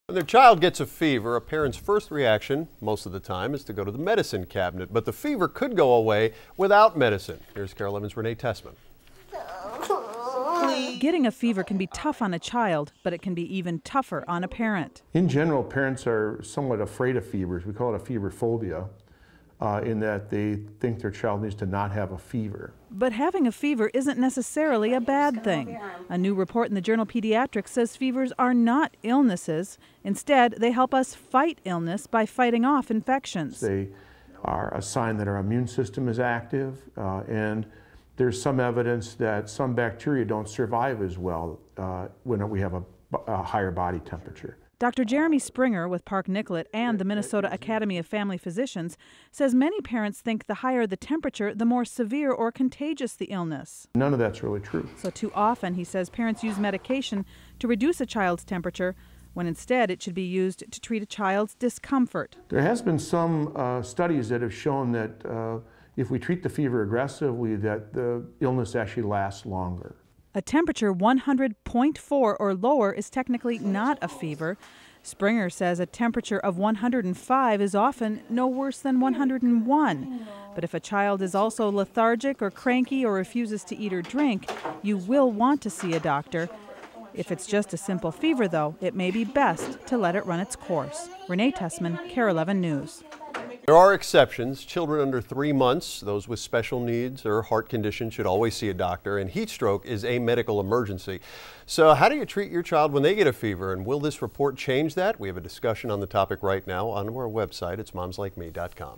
When their child gets a fever, a parent's first reaction, most of the time, is to go to the medicine cabinet. But the fever could go away without medicine. Here's KARE 11's Renee Tessman. Getting a fever can be tough on a child, but it can be even tougher on a parent. In general, parents are somewhat afraid of fevers. We call it a fever phobia, in that they think their child needs to not have a fever. But having a fever isn't necessarily a bad thing. A new report in the journal Pediatrics says fevers are not illnesses. Instead, they help us fight illness by fighting off infections. They are a sign that our immune system is active, and there's some evidence that some bacteria don't survive as well when we have a higher body temperature. Dr. Jeremy Springer with Park Nicollet and the Minnesota Academy of Family Physicians says many parents think the higher the temperature, the more severe or contagious the illness. None of that's really true. So too often, he says, parents use medication to reduce a child's temperature when instead it should be used to treat a child's discomfort. There has been some studies that have shown that if we treat the fever aggressively, that the illness actually lasts longer. A temperature 100.4 or lower is technically not a fever. Springer says a temperature of 105 is often no worse than 101. But if a child is also lethargic or cranky or refuses to eat or drink, you will want to see a doctor. If it's just a simple fever, though, it may be best to let it run its course. Renee Tessman, KARE 11 News. There are exceptions. Children under 3 months, those with special needs or heart conditions should always see a doctor, and heat stroke is a medical emergency. So how do you treat your child when they get a fever, and will this report change that? We have a discussion on the topic right now on our website. It's momslikeme.com.